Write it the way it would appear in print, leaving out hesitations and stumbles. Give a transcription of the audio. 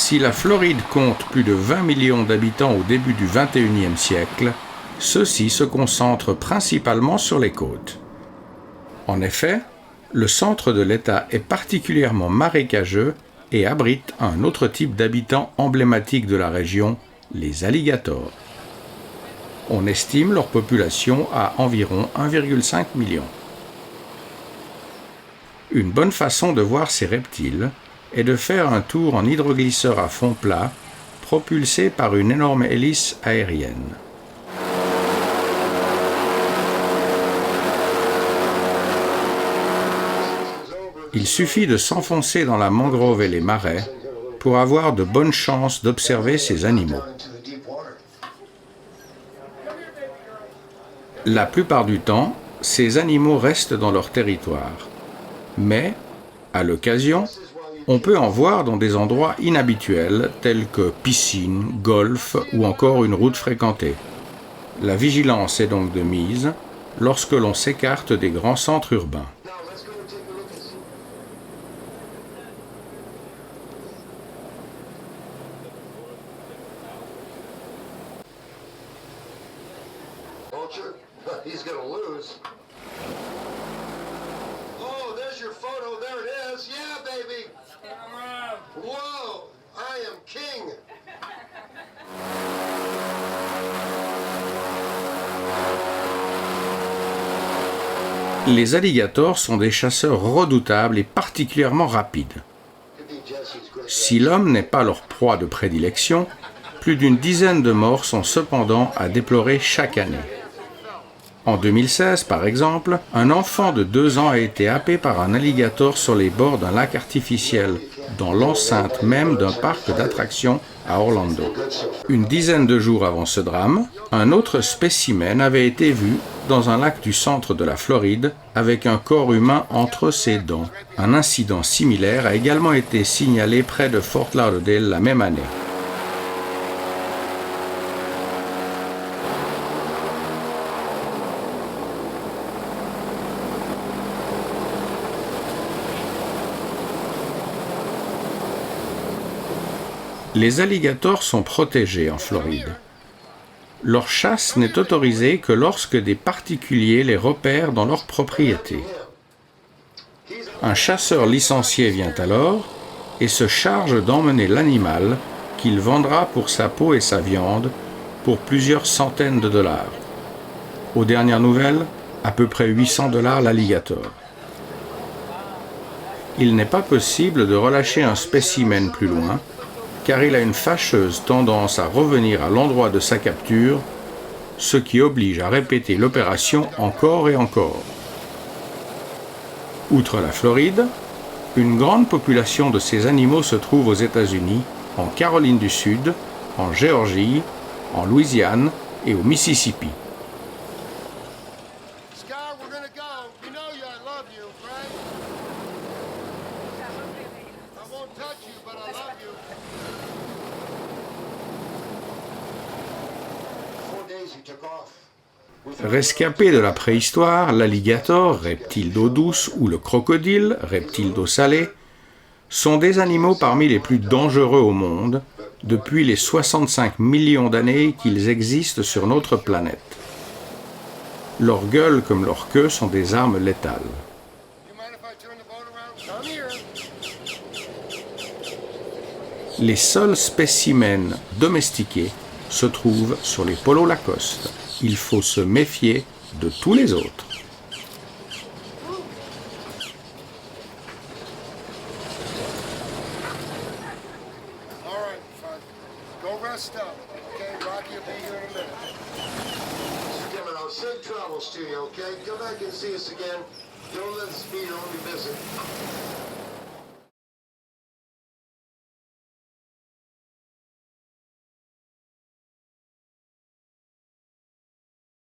Si la Floride compte plus de 20 millions d'habitants au début du XXIe siècle, ceux-ci se concentrent principalement sur les côtes. En effet, le centre de l'État est particulièrement marécageux et abrite un autre type d'habitants emblématique de la région, les alligators. On estime leur population à environ 1,5 million. Une bonne façon de voir ces reptiles est de faire un tour en hydroglisseur à fond plat, propulsé par une énorme hélice aérienne. Il suffit de s'enfoncer dans la mangrove et les marais pour avoir de bonnes chances d'observer ces animaux. La plupart du temps, ces animaux restent dans leur territoire. Mais, à l'occasion, on peut en voir dans des endroits inhabituels tels que piscines, golf ou encore une route fréquentée. La vigilance est donc de mise lorsque l'on s'écarte des grands centres urbains. He's gonna lose. Oh, there's your photo. There it is. Yeah, baby. Whoa, I am king. Les alligators sont des chasseurs redoutables et particulièrement rapides. Si l'homme n'est pas leur proie de prédilection, plus d'une dizaine de morts sont cependant à déplorer chaque année. En 2016, par exemple, un enfant de 2 ans a été happé par un alligator sur les bords d'un lac artificiel, dans l'enceinte même d'un parc d'attractions à Orlando. Une dizaine de jours avant ce drame, un autre spécimen avait été vu dans un lac du centre de la Floride avec un corps humain entre ses dents. Un incident similaire a également été signalé près de Fort Lauderdale la même année. Les alligators sont protégés en Floride. Leur chasse n'est autorisée que lorsque des particuliers les repèrent dans leur propriété. Un chasseur licencié vient alors et se charge d'emmener l'animal qu'il vendra pour sa peau et sa viande pour plusieurs centaines de dollars. Aux dernières nouvelles, à peu près 800 $ l'alligator. Il n'est pas possible de relâcher un spécimen plus loin, car il a une fâcheuse tendance à revenir à l'endroit de sa capture, ce qui oblige à répéter l'opération encore et encore. Outre la Floride, une grande population de ces animaux se trouve aux États-Unis, en Caroline du Sud, en Géorgie, en Louisiane et au Mississippi. Rescapé de la préhistoire, l'alligator, reptile d'eau douce, ou le crocodile, reptile d'eau salée, sont des animaux parmi les plus dangereux au monde depuis les 65 millions d'années qu'ils existent sur notre planète. Leur gueule comme leur queue sont des armes létales. Les seuls spécimens domestiqués se trouvent sur les polos Lacoste. Il faut se méfier de tous les autres. Safe travels to you, okay? Come back and see us again. Don't let the speed only visit.